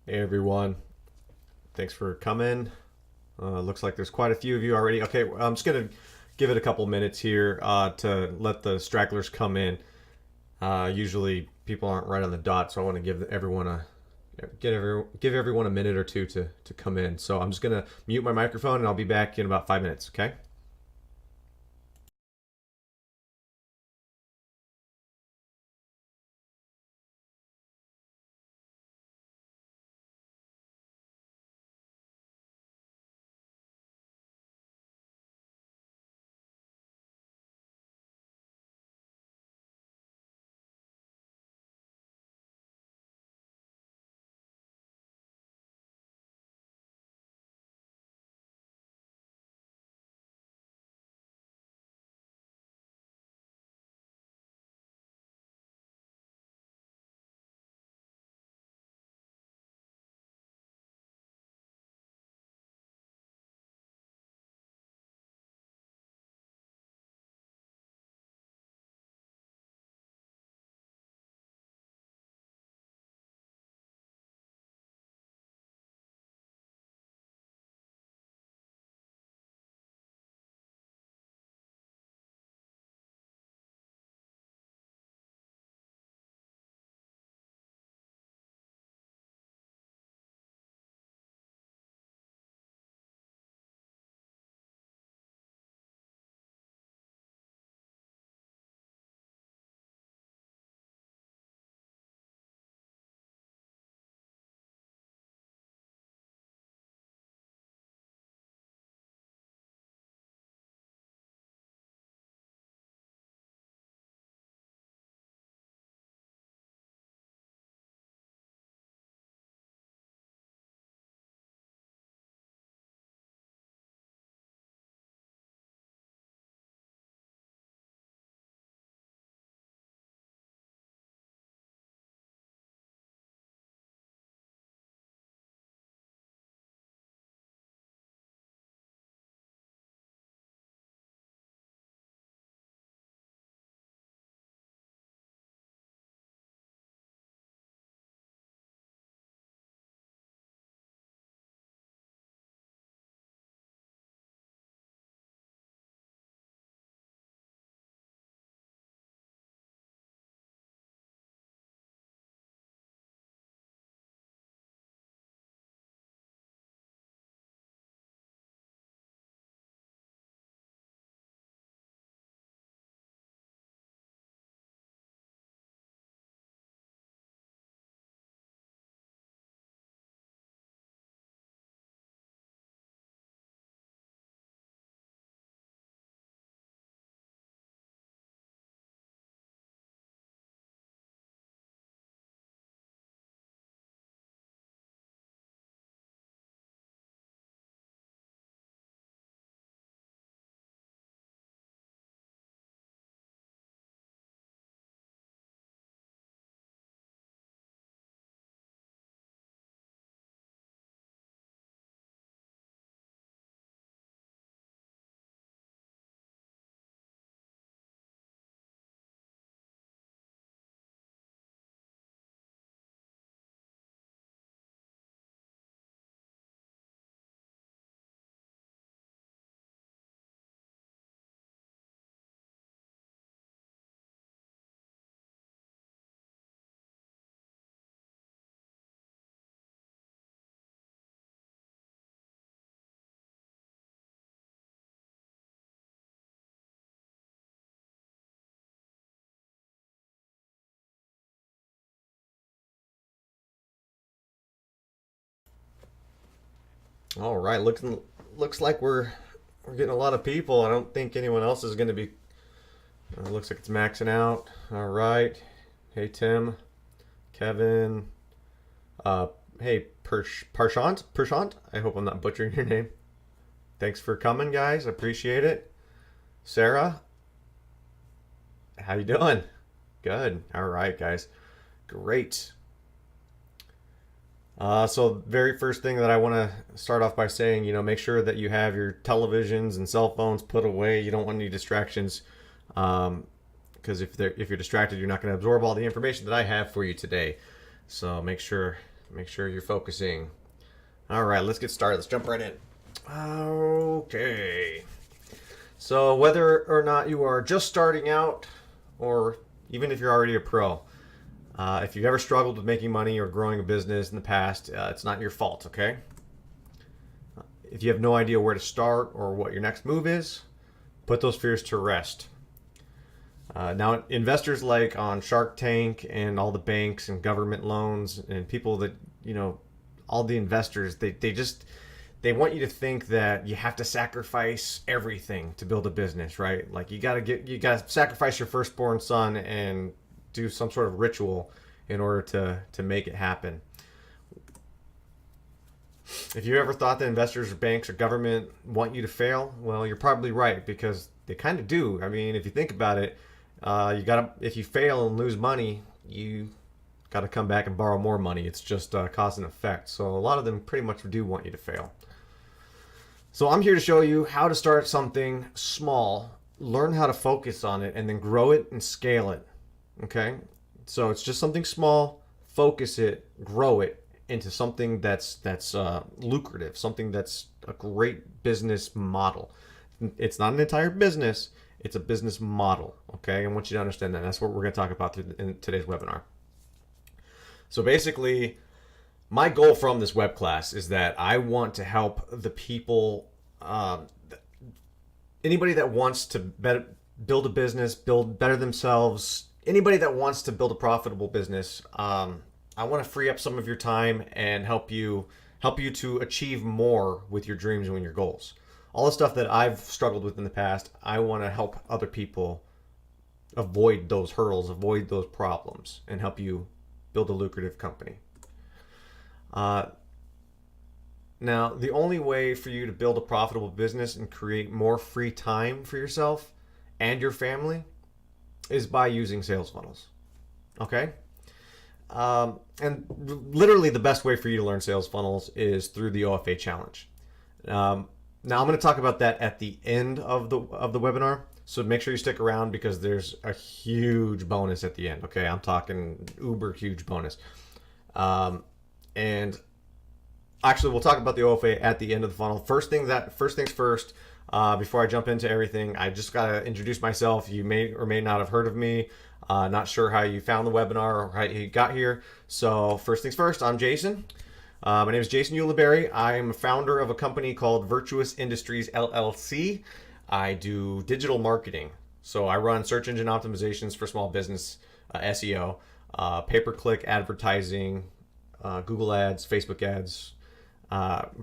Hey everyone, thanks for coming. Looks like there's quite a few of you already. Okay, I'm just gonna give it a couple minutes here to let the stragglers come in. Usually people aren't right on the dot, so I want to give everyone a minute or two to come in. So I'm just gonna mute my microphone and I'll be back in about 5 minutes. Okay. All right. Looks like we're getting a lot of people. I don't think anyone else is going to be. Looks like it's maxing out. All right. Hey Tim, Kevin. Uh, hey, Pershant. I hope I'm not butchering your name. Thanks for coming, guys. Appreciate it. Sarah, how you doing? Good. All right, guys. Great. So very first thing that I want to start off by saying, make sure that you have your televisions and cell phones put away. You don't want any distractions, because if you're distracted, you're not going to absorb all the information that I have for you today. So make sure Make sure you're focusing. All right, let's get started. Let's jump right in. Okay. So whether or not you are just starting out, or even if you're already a pro, if you've ever struggled with making money or growing a business in the past, it's not your fault, okay? If you have no idea where to start or what your next move is, put those fears to rest. Now, investors like on Shark Tank and all the banks and government loans and people that, all the investors, they want you to think that you have to sacrifice everything to build a business, right? Like you gotta sacrifice your firstborn son and do some sort of ritual in order to make it happen. If you ever thought that investors or banks or government want you to fail, well, you're probably right, because they kind of do. I mean, if you think about it, if you fail and lose money, you got to come back and borrow more money. It's just cause and effect. So a lot of them pretty much do want you to fail. So I'm here to show you how to start something small, learn how to focus on it, and then grow it and scale it. Okay? So it's just something small, focus it, grow it into something that's lucrative, something that's a great business model. It's not an entire business, it's a business model. Okay? I want you to understand that. That's what we're going to talk about in today's webinar. So basically, my goal from this web class is that I want to help the people, anybody that wants to build a business, build better themselves, anybody that wants to build a profitable business. I want to free up some of your time and help you to achieve more with your dreams and your goals. All the stuff that I've struggled with in the past, I want to help other people avoid those hurdles, avoid those problems, and help you build a lucrative company. Now, the only way for you to build a profitable business and create more free time for yourself and your family is by using sales funnels. Okay? And literally the best way for you to learn sales funnels is through the OFA challenge. Now, I'm going to talk about that at the end of the webinar. So make sure you stick around, because there's a huge bonus at the end. Okay, I'm talking uber huge bonus. And actually, we'll talk about the OFA at the end of the funnel. First things first. Before I jump into everything, I just gotta introduce myself. You may or may not have heard of me. Not sure how you found the webinar or how you got here. So first things first, I'm Jason. My name is Jason Ulibarri. I'm a founder of a company called Virtuous Industries LLC. I do digital marketing. So I run search engine optimizations for small business, SEO, pay-per-click advertising, Google ads, Facebook ads,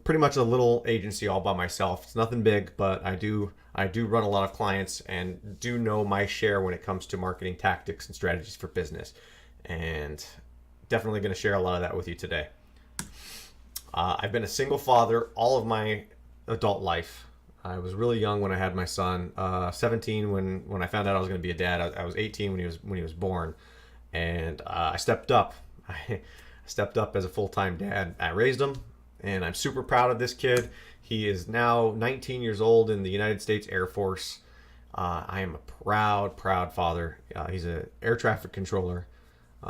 pretty much a little agency all by myself. It's nothing big, but I do run a lot of clients and do know my share when it comes to marketing tactics and strategies for business. And definitely going to share a lot of that with you today. I've been a single father all of my adult life. I was really young when I had my son, 17 when I found out I was going to be a dad. I was 18 when he was born, and I stepped up. I stepped up as a full-time dad. I raised him, and I'm super proud of this kid. He is now 19 years old in the United States Air Force. I am a proud father. He's an air traffic controller.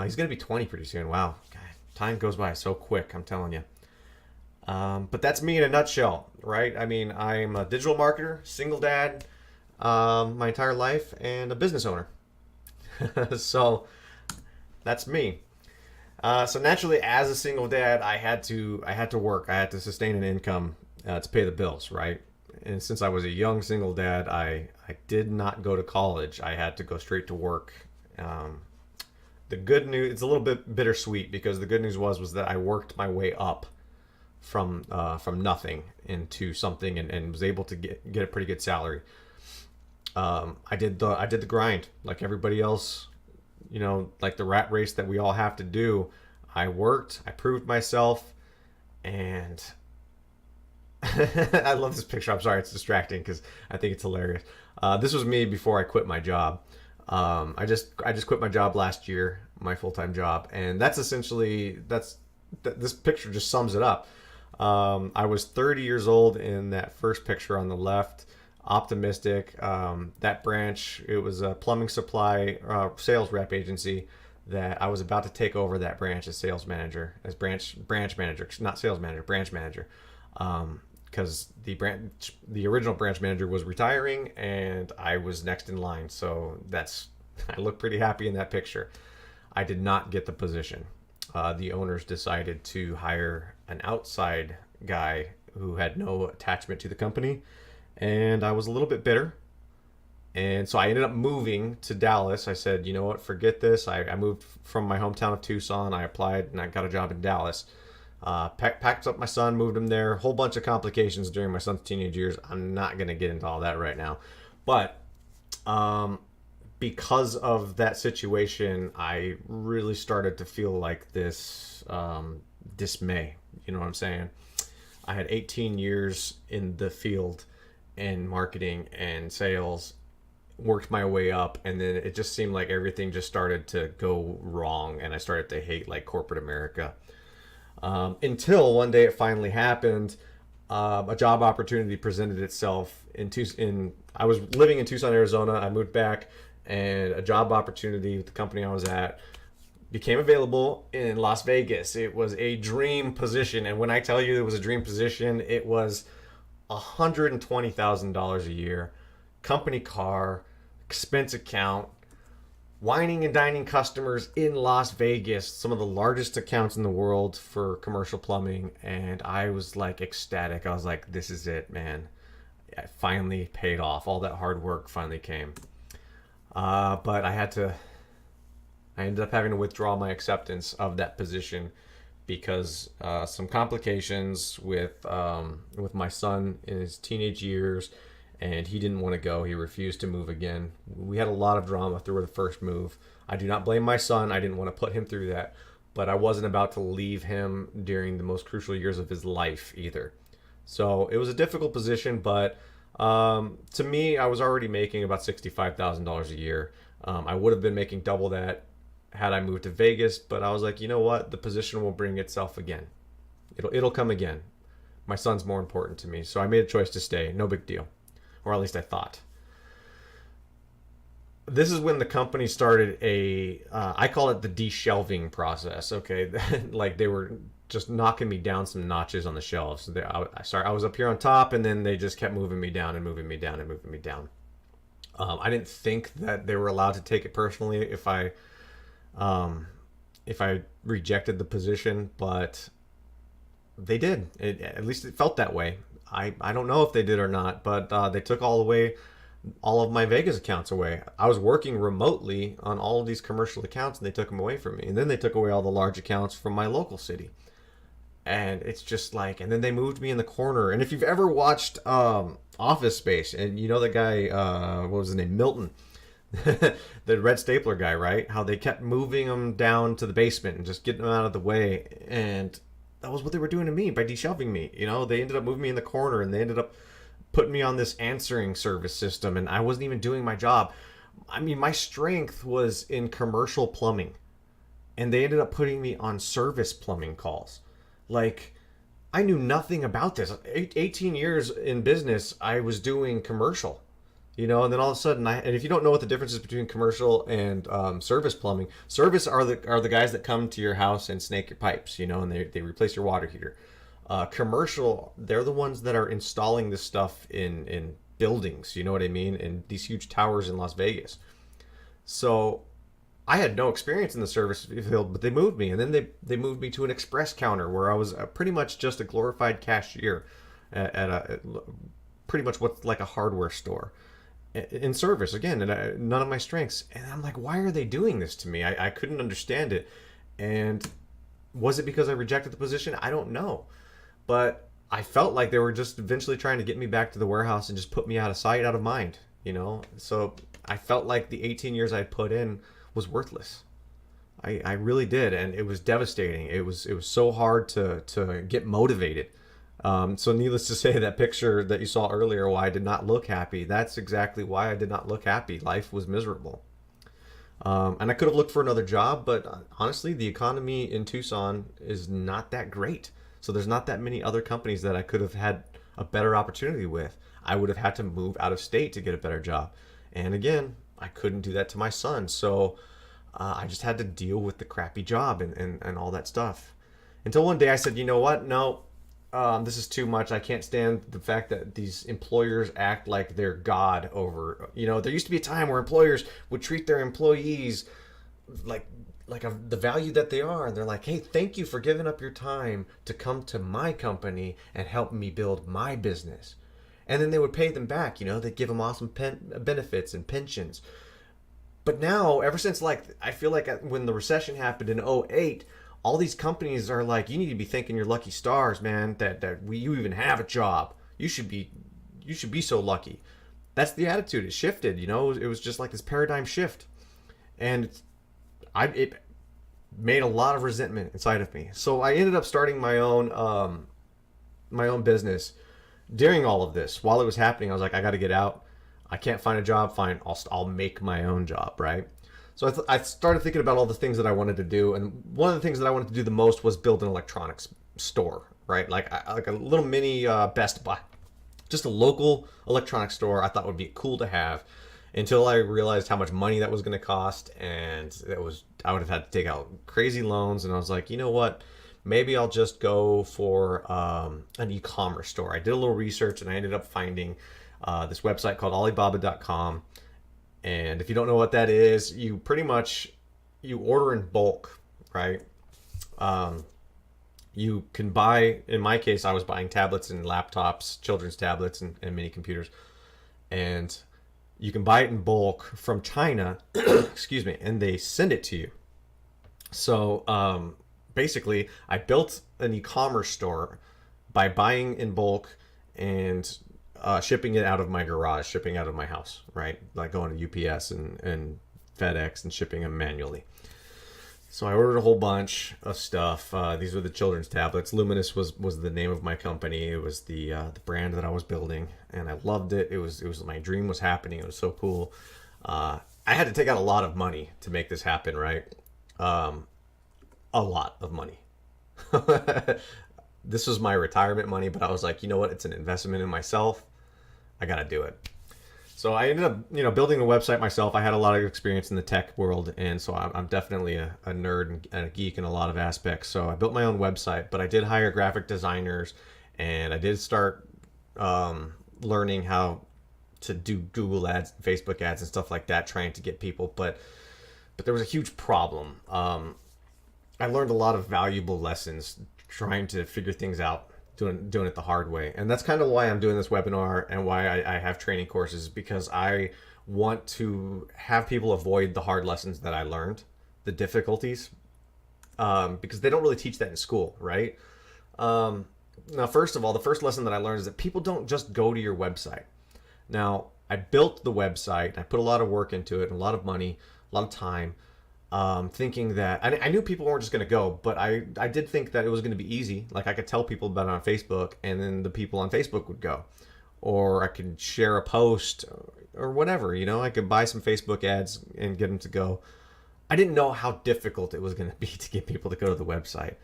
He's going to be 20 pretty soon. Wow, God, time goes by so quick, I'm telling you. But that's me in a nutshell, right? I mean, I'm a digital marketer, single dad, my entire life, and a business owner. So that's me. So naturally, as a single dad, I had to work. I had to sustain an income to pay the bills, right? And since I was a young single dad, I did not go to college. I had to go straight to work. The good news, it's a little bit bittersweet, because the good news was that I worked my way up from nothing into something and was able to get a pretty good salary. I did the grind like everybody else, like the rat race that we all have to do. I worked, I proved myself, and I love this picture. I'm sorry, it's distracting because I think it's hilarious. This was me before I quit my job. I just quit my job last year, my full-time job, and that's essentially this picture just sums it up. I was 30 years old in that first picture on the left, optimistic. That branch, it was a plumbing supply sales rep agency that I was about to take over that branch as sales manager, as branch manager, not sales manager, branch manager, because the original branch manager was retiring and I was next in line. So that's I look pretty happy in that picture. I did not get the position. The owners decided to hire an outside guy who had no attachment to the company, and I was a little bit bitter. And so I ended up moving to Dallas. I said, you know what, forget this. I moved from my hometown of Tucson. I applied and I got a job in Dallas. Packed up my son, moved him there. Whole bunch of complications during my son's teenage years. I'm not going to get into all that right now. But because of that situation, I really started to feel like this dismay. You know what I'm saying? I had 18 years in the field in marketing and sales, worked my way up, and then it just seemed like everything just started to go wrong, and I started to hate like corporate America. Until one day it finally happened. A job opportunity presented itself I was living in Tucson, Arizona. I moved back, and a job opportunity with the company I was at became available in Las Vegas. It was a dream position, and when I tell you it was a dream position, it was $120,000 a year, company car, expense account, wining and dining customers in Las Vegas, some of the largest accounts in the world for commercial plumbing. And I was like ecstatic. I was like, this is it, man. It finally paid off. All that hard work finally came. But I ended up having to withdraw my acceptance of that position because some complications with my son in his teenage years, and he didn't want to go. He refused to move again. We had a lot of drama through the first move. I do not blame my son. I didn't want to put him through that, but I wasn't about to leave him during the most crucial years of his life either. So it was a difficult position, but to me, I was already making about $65,000 a year. I would have been making double that had I moved to Vegas, but I was like, you know what? The position will bring itself again. It'll come again. My son's more important to me, so I made a choice to stay. No big deal. Or at least I thought. This is when the company started I call it the de-shelving process. Okay, like they were just knocking me down some notches on the shelves. I was up here on top, and then they just kept moving me down and moving me down and moving me down. I didn't think that they were allowed to take it personally if I rejected the position, but they did. At least it felt that way. I don't know if they did or not, but they took all of my Vegas accounts away. I was working remotely on all of these commercial accounts, and they took them away from me. And then they took away all the large accounts from my local city. And it's just like, and then they moved me in the corner. And if you've ever watched Office Space, and you know the guy, what was his name, Milton, the red stapler guy, right? How they kept moving him down to the basement and just getting him out of the way. And that was what they were doing to me by de-shelving me. You know, they ended up moving me in the corner, and they ended up putting me on this answering service system, and I wasn't even doing my job. I mean, my strength was in commercial plumbing, and they ended up putting me on service plumbing calls. Like, I knew nothing about this. 18 years in business, I was doing commercial. You know, and then all of a sudden, and if you don't know what the difference is between commercial and service plumbing, service are the guys that come to your house and snake your pipes, you know, and they replace your water heater. Commercial, they're the ones that are installing this stuff in buildings, you know what I mean, in these huge towers in Las Vegas. So I had no experience in the service field, but they moved me, and then they moved me to an express counter where I was pretty much just a glorified cashier at a pretty much what's like a hardware store. In service again, and none of my strengths. And I'm like, why are they doing this to me? I couldn't understand it. And was it because I rejected the position? I don't know, but I felt like they were just eventually trying to get me back to the warehouse and just put me out of sight, out of mind, you know. So I felt like the 18 years I put in was worthless. I really did, and it was devastating. It was so hard to get motivated. So needless to say, that picture that you saw earlier, why I did not look happy, that's exactly why I did not look happy. Life was miserable. And I could have looked for another job, but honestly, the economy in Tucson is not that great. So there's not that many other companies that I could have had a better opportunity with. I would have had to move out of state to get a better job. And again, I couldn't do that to my son. So I just had to deal with the crappy job and all that stuff. Until one day I said, you know what? No, this is too much. I can't stand the fact that these employers act like they're God over. There used to be a time where employers would treat their employees like the value that they are. And they're like, hey, thank you for giving up your time to come to my company and help me build my business. And then they would pay them back. They'd give them awesome benefits and pensions. But now, ever since I feel like when the recession happened in '08, all these companies are like, you need to be thanking your lucky stars, man, that you even have a job. You should be so lucky. That's the attitude. It shifted. It was just like this paradigm shift, and it made a lot of resentment inside of me. So I ended up starting my own business during all of this. While it was happening, I was like, I got to get out. I can't find a job. Fine, I'll make my own job, right? So I started thinking about all the things that I wanted to do, and one of the things that I wanted to do the most was build an electronics store, right? Like a little mini Best Buy, just a local electronics store. I thought would be cool to have, until I realized how much money that was going to cost, and I would have had to take out crazy loans, and I was like, you know what? Maybe I'll just go for an e-commerce store. I did a little research, and I ended up finding this website called Alibaba.com. And if you don't know what that is, you order in bulk, right? You can buy, in my case, I was buying tablets and laptops, children's tablets and mini computers. And you can buy it in bulk from China, excuse me, and they send it to you. So basically, I built an e-commerce store by buying in bulk and shipping it out of my garage, shipping out of my house, right? Like going to UPS and FedEx and shipping them manually. So I ordered a whole bunch of stuff. These were the children's tablets. Luminous was the name of my company. It was the brand that I was building, and I loved it. It was my dream was happening. It was so cool. I had to take out a lot of money to make this happen, right? A lot of money. This was my retirement money, but I was like, you know what? It's an investment in myself. I got to do it. So I ended up, building the website myself. I had a lot of experience in the tech world, and so I'm definitely a nerd and a geek in a lot of aspects. So I built my own website, but I did hire graphic designers, and I did start learning how to do Google ads, Facebook ads, and stuff like that, trying to get people. But there was a huge problem. I learned a lot of valuable lessons trying to figure things out, doing it the hard way. And that's kind of why I'm doing this webinar and why I have training courses, because I want to have people avoid the hard lessons that I learned, the difficulties, because they don't really teach that in school, right? Now, first of all, the first lesson that I learned is that people don't just go to your website. Now, I built the website, I put a lot of work into it, and a lot of money, a lot of time, thinking that I knew people weren't just going to go, but I did think that it was going to be easy. Like I could tell people about it on Facebook, and then the people on Facebook would go, or I could share a post or whatever. I could buy some Facebook ads and get them to go. I didn't know how difficult it was going to be to get people to go to the website.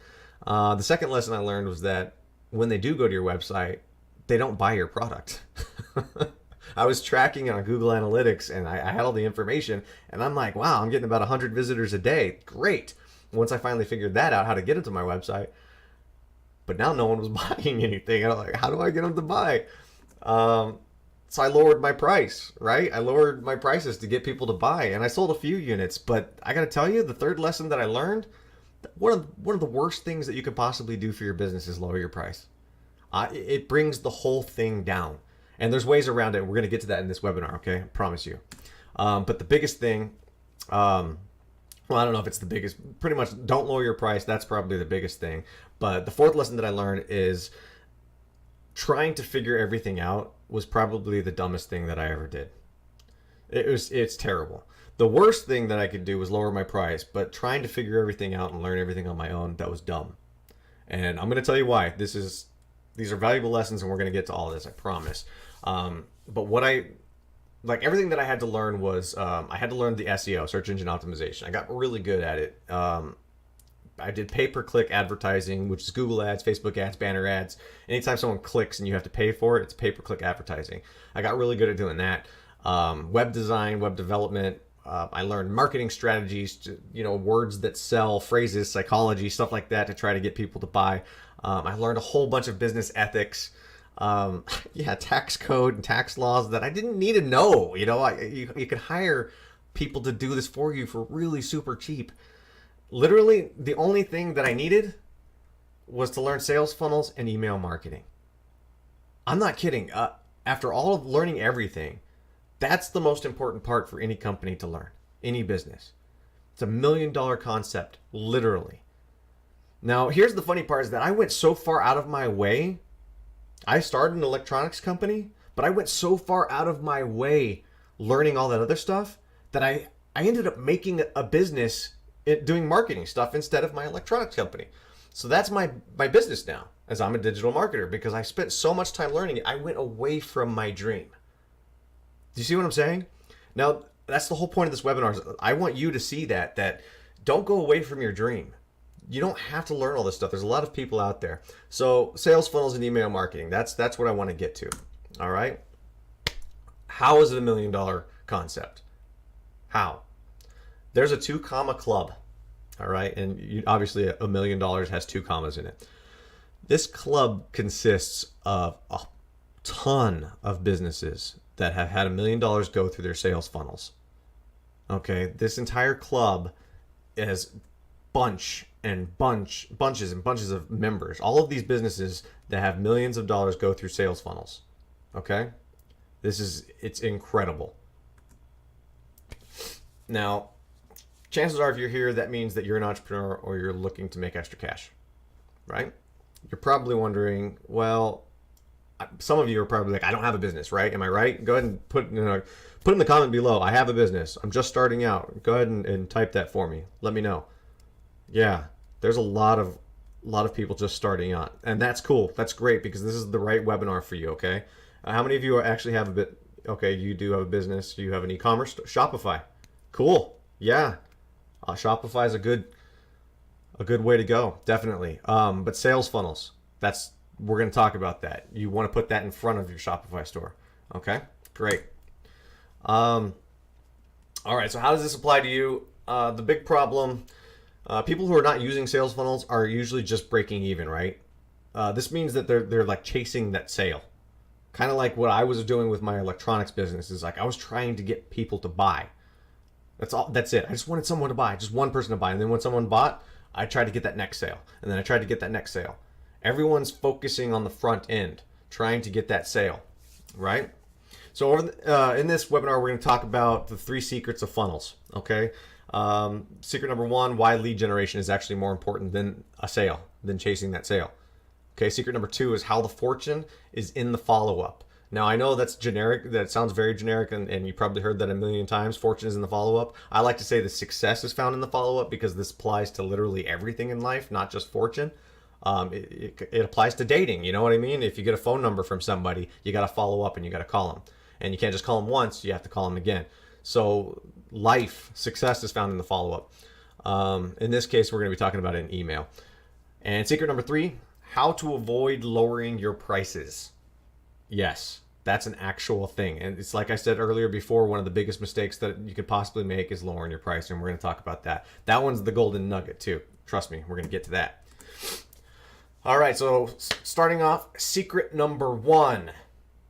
The second lesson I learned was that when they do go to your website, they don't buy your product. I was tracking on Google Analytics, and I had all the information, and I'm like, wow, I'm getting about 100 visitors a day. Great. Once I finally figured that out, how to get into my website. But now no one was buying anything. I'm like, how do I get them to buy? So I lowered my price, right? I lowered my prices to get people to buy, and I sold a few units. But I got to tell you, the third lesson that I learned, one of the worst things that you could possibly do for your business is lower your price. It brings the whole thing down. And there's ways around it. We're going to get to that in this webinar, okay? I promise you. But the biggest thing, well, I don't know if it's the biggest. Pretty much don't lower your price. That's probably the biggest thing. But the fourth lesson that I learned is trying to figure everything out was probably the dumbest thing that I ever did. It's terrible. The worst thing that I could do was lower my price, but trying to figure everything out and learn everything on my own, that was dumb. And I'm going to tell you why. These are valuable lessons, and we're going to get to all of this, I promise. But everything that I had to learn was, I had to learn the SEO, search engine optimization. I got really good at it. I did pay-per-click advertising, which is Google ads, Facebook ads, banner ads. Anytime someone clicks and you have to pay for it, it's pay-per-click advertising. I got really good at doing that. Web design, web development, I learned marketing strategies, words that sell, phrases, psychology, stuff like that to try to get people to buy. I learned a whole bunch of business ethics, tax code and tax laws that I didn't need to know. You can hire people to do this for you for really super cheap. Literally, the only thing that I needed was to learn sales funnels and email marketing. I'm not kidding. After all of learning everything, that's the most important part for any company to learn, any business. It's $1 million concept, literally. Now, here's the funny part is that I went so far out of my way. I started an electronics company, but I went so far out of my way learning all that other stuff that I ended up making a business doing marketing stuff instead of my electronics company. So that's my business now, as I'm a digital marketer, because I spent so much time learning it, I went away from my dream. Do you see what I'm saying? Now, that's the whole point of this webinar. Is I want you to see that don't go away from your dream. You don't have to learn all this stuff. There's a lot of people out there. So sales funnels and email marketing, that's what I want to get to. All right. How is it $1 million concept? How? There's a 2 comma club. All right. And obviously $1 million has 2 commas in it. This club consists of a ton of businesses that have had $1 million go through their sales funnels. Okay. This entire club is bunches and bunches of members. All of these businesses that have millions of dollars go through sales funnels. Okay? It's incredible. Now, chances are if you're here, that means that you're an entrepreneur or you're looking to make extra cash, right? You're probably wondering, well, some of you are probably like, I don't have a business, right? Am I right? Go ahead and put in the comment below, I have a business. I'm just starting out. Go ahead and type that for me. Let me know. Yeah, there's a lot of people just starting out, and that's cool. That's great because this is the right webinar for you. Okay, how many of you actually have a bit? Okay, you do have a business. You have an e-commerce Shopify. Cool. Yeah, Shopify is a good way to go. Definitely. But sales funnels. We're going to talk about that. You want to put that in front of your Shopify store. Okay, great. All right. So how does this apply to you? The big problem. People who are not using sales funnels are usually just breaking even, right? This means that they're like chasing that sale. Kind of like what I was doing with my electronics business is like I was trying to get people to buy. That's it. I just wanted someone to buy, just one person to buy. And then when someone bought, I tried to get that next sale. And then I tried to get that next sale. Everyone's focusing on the front end, trying to get that sale, right? So in this webinar, we're going to talk about the 3 secrets of funnels, okay? Secret number 1, why lead generation is actually more important than a sale, than chasing that sale. Okay, secret number 2 is how the fortune is in the follow-up. Now, I know that's generic, that sounds very generic, and you probably heard that a million times, fortune is in the follow-up. I like to say the success is found in the follow-up because this applies to literally everything in life, not just fortune. It applies to dating, you know what I mean? If you get a phone number from somebody, you got to follow up and you got to call them. And you can't just call them once, you have to call them again. So success is found in the follow-up. In this case, we're going to be talking about it in email. And secret number 3, how to avoid lowering your prices. Yes, that's an actual thing. And it's like I said earlier before, one of the biggest mistakes that you could possibly make is lowering your price. And we're going to talk about that. That one's the golden nugget too. Trust me, we're going to get to that. All right, so starting off, secret number 1,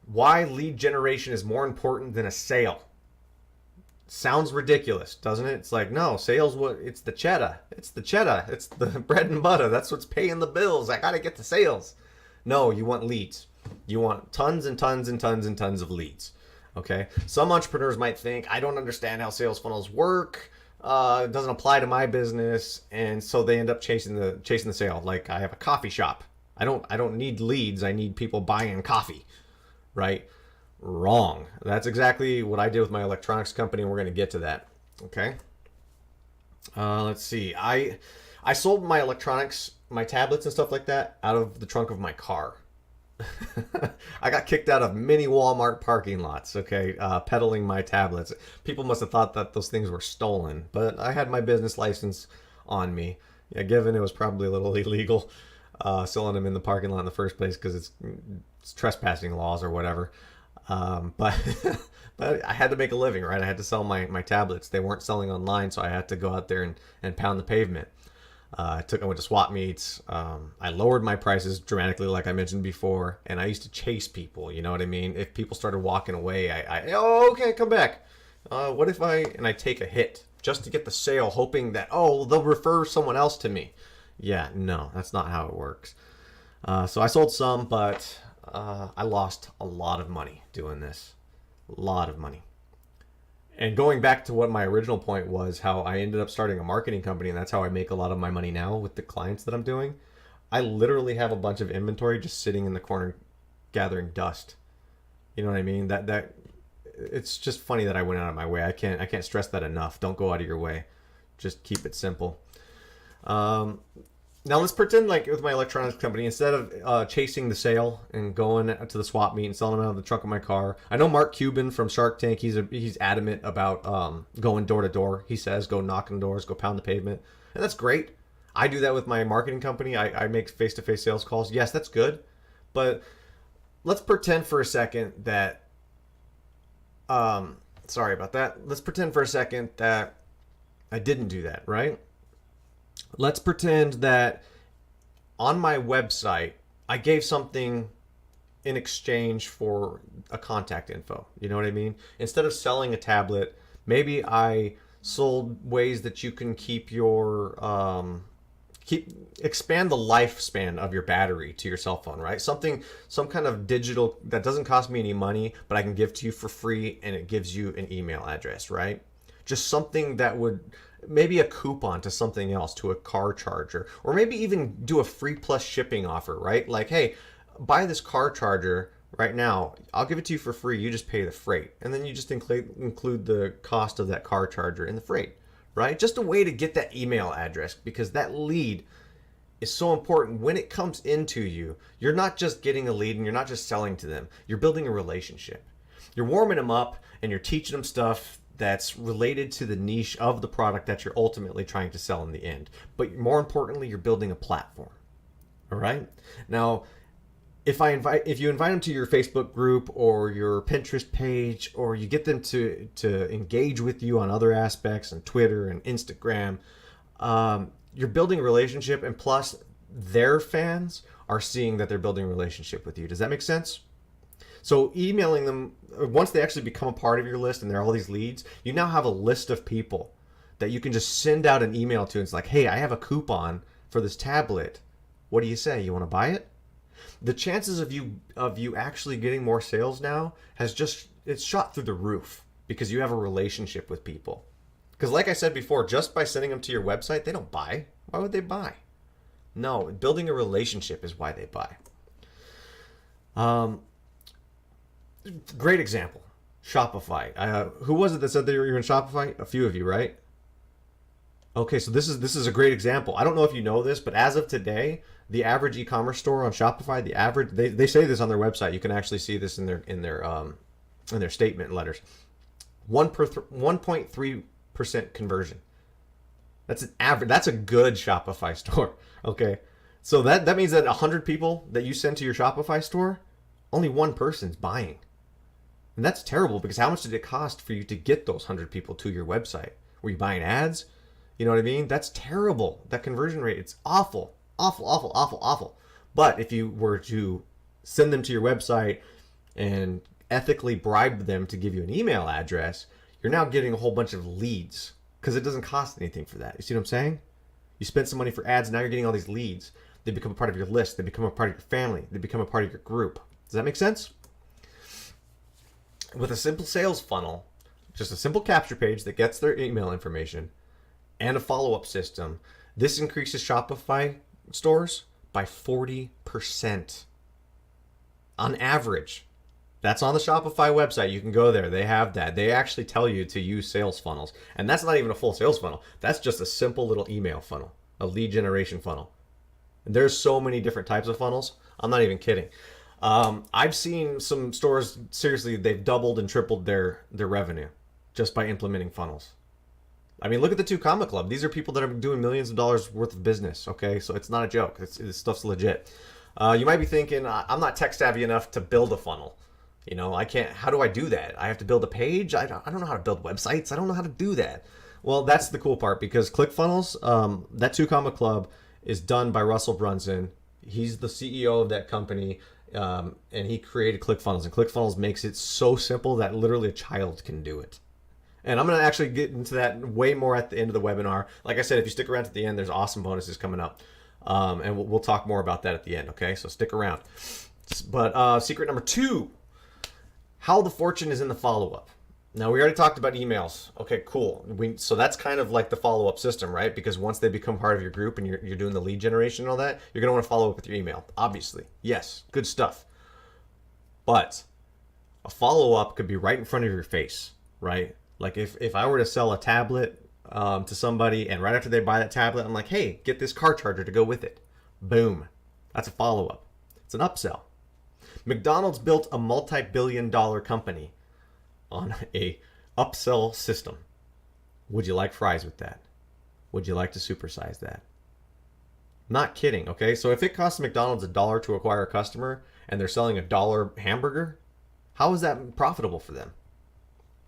why lead generation is more important than a sale. Sounds ridiculous, doesn't it? It's like, no, sales, it's the cheddar. It's the cheddar. It's the bread and butter. That's what's paying the bills. I got to get the sales. No, you want leads. You want tons and tons and tons and tons of leads. Okay? Some entrepreneurs might think, I don't understand how sales funnels work. It doesn't apply to my business. And so they end up chasing the sale. Like I have a coffee shop. I don't need leads. I need people buying coffee. Right? Wrong. That's exactly what I did with my electronics company, and we're going to get to that. Okay. Let's see. I sold my electronics, my tablets and stuff like that out of the trunk of my car. I got kicked out of many Walmart parking lots, okay, peddling my tablets. People must have thought that those things were stolen, but I had my business license on me. Yeah, given it was probably a little illegal selling them in the parking lot in the first place because it's trespassing laws or whatever. But but I had to make a living, right? I had to sell my tablets. They weren't selling online, so I had to go out there and pound the pavement. I went to swap meets. I lowered my prices dramatically, like I mentioned before, and I used to chase people. You know what I mean? If people started walking away, oh, okay, come back. What if I take a hit just to get the sale, hoping that they'll refer someone else to me? Yeah, no, that's not how it works. So I sold some, but I lost a lot of money doing this. A lot of money. And going back to what my original point was, how I ended up starting a marketing company, and that's how I make a lot of my money now with the clients that I'm doing. I literally have a bunch of inventory just sitting in the corner gathering dust. You know what I mean? That it's just funny that I went out of my way. I can't stress that enough. Don't go out of your way. Just keep it simple. Now let's pretend like with my electronics company, instead of chasing the sale and going to the swap meet and selling them out of the trunk of my car. I know Mark Cuban from Shark Tank. He's adamant about going door to door. He says go knock on doors, go pound the pavement, and that's great. I do that with my marketing company. I make face-to-face sales calls. Yes, that's good, but let's pretend for a second that sorry about that. Let's pretend for a second that I didn't do that, right? Let's pretend that on my website, I gave something in exchange for a contact info. You know what I mean? Instead of selling a tablet, maybe I sold ways that you can keep your expand the lifespan of your battery to your cell phone, right? Some kind of digital that doesn't cost me any money, but I can give to you for free, and it gives you an email address, right? Just something that would, maybe a coupon to something else, to a car charger, or maybe even do a free plus shipping offer, right? Like, hey, buy this car charger right now. I'll give it to you for free. You just pay the freight. And then you just include the cost of that car charger in the freight, right? Just a way to get that email address, because that lead is so important. When it comes into you, you're not just getting a lead and you're not just selling to them. You're building a relationship. You're warming them up and you're teaching them stuff that's related to the niche of the product that you're ultimately trying to sell in the end. But more importantly, you're building a platform. All right? Now, if you invite them to your Facebook group or your Pinterest page, or you get them to engage with you on other aspects on Twitter and Instagram, you're building a relationship, and plus their fans are seeing that they're building a relationship with you. Does that make sense? So emailing them, once they actually become a part of your list and there are all these leads, you now have a list of people that you can just send out an email to. And it's like, hey, I have a coupon for this tablet. What do you say? You want to buy it? The chances of you actually getting more sales now it's shot through the roof, because you have a relationship with people. Because like I said before, just by sending them to your website, they don't buy. Why would they buy? No, building a relationship is why they buy. Great example, Shopify. Who was it that said they were in Shopify? A few of you, right? Okay, so this is a great example. I don't know if you know this, but as of today, the average e-commerce store on Shopify, they say this on their website. You can actually see this in their statement letters. 1.3% conversion. That's an average. That's a good Shopify store. Okay, so that means that 100 people that you send to your Shopify store, only one person's buying. And that's terrible, because how much did it cost for you to get those 100 people to your website? Were you buying ads? You know what I mean? That's terrible. That conversion rate, it's awful. Awful, awful, awful, awful. But if you were to send them to your website and ethically bribe them to give you an email address, you're now getting a whole bunch of leads, because it doesn't cost anything for that. You see what I'm saying? You spent some money for ads, now you're getting all these leads. They become a part of your list. They become a part of your family. They become a part of your group. Does that make sense? With a simple sales funnel, just a simple capture page that gets their email information and a follow-up system, this increases Shopify stores by 40% on average. That's on the Shopify website. You can go there. They have that. They actually tell you to use sales funnels. And that's not even a full sales funnel. That's just a simple little email funnel, a lead generation funnel. And there's so many different types of funnels. I'm not even kidding. I've seen some stores, seriously, they've doubled and tripled their revenue just by implementing funnels. I mean, look at the 2 Comma Club. These are people that are doing millions of dollars worth of business, okay? So it's not a joke. This stuff's legit. You might be thinking, I'm not tech savvy enough to build a funnel. I can't, how do I do that? I have to build a page. I don't know how to build websites. I don't know how to do that. Well, that's the cool part, because ClickFunnels, that 2 Comma Club is done by Russell Brunson. He's the CEO of that company, and he created ClickFunnels. And ClickFunnels makes it so simple that literally a child can do it. And I'm going to actually get into that way more at the end of the webinar. Like I said, if you stick around to the end, there's awesome bonuses coming up. And we'll talk more about that at the end, okay? So stick around. But secret number 2, how the fortune is in the follow-up. Now, we already talked about emails. Okay, cool. So that's kind of like the follow-up system, right? Because once they become part of your group and you're doing the lead generation and all that, you're going to want to follow up with your email, obviously. Yes, good stuff. But a follow-up could be right in front of your face, right? Like if I were to sell a tablet to somebody, and right after they buy that tablet, I'm like, hey, get this car charger to go with it. Boom. That's a follow-up. It's an upsell. McDonald's built a multi-billion-dollar company on a upsell system. Would you like fries with that? Would you like to supersize that? Not kidding, okay? So if it costs McDonald's $1 to acquire a customer and they're selling $1 hamburger, how is that profitable for them?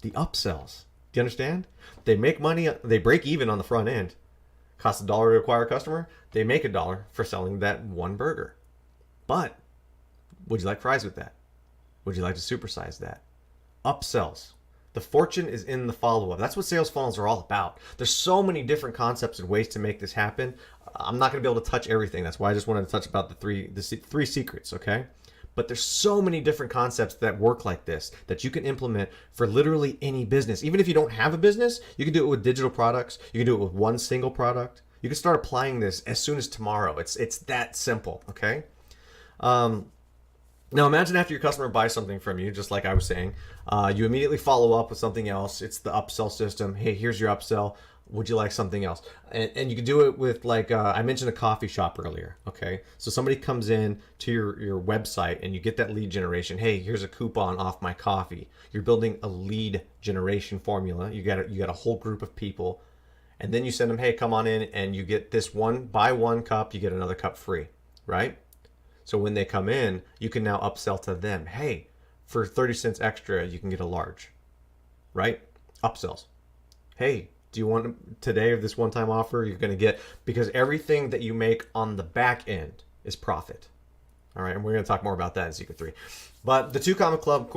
The upsells. Do you understand? They make money, they break even on the front end. Costs $1 to acquire a customer, they make $1 for selling that one burger. But would you like fries with that? Would you like to supersize that? Upsells. The fortune is in the follow-up. That's what sales funnels are all about. There's so many different concepts and ways to make this happen. I'm not going to be able to touch everything. That's why I just wanted to touch about the three secrets, okay? But there's so many different concepts that work like this that you can implement for literally any business. Even if you don't have a business, you can do it with digital products. You can do it with one single product. You can start applying this as soon as tomorrow. It's that simple, okay? Now imagine after your customer buys something from you, just like I was saying, you immediately follow up with something else. It's the upsell system. Hey, here's your upsell. Would you like something else? And you can do it with, like, I mentioned a coffee shop earlier. Okay, so somebody comes in to your website and you get that lead generation. Hey, here's a coupon off my coffee. You're building a lead generation formula. You got a whole group of people, and then you send them, hey, come on in, and you get this buy one cup, you get another cup free, right? So when they come in, you can now upsell to them. Hey, for 30 cents extra, you can get a large, right? Upsells. Hey, do you want today of this one-time offer? You're going to get, because everything that you make on the back end is profit. All right, and we're going to talk more about that in Secret 3. But the 2 Comma Club,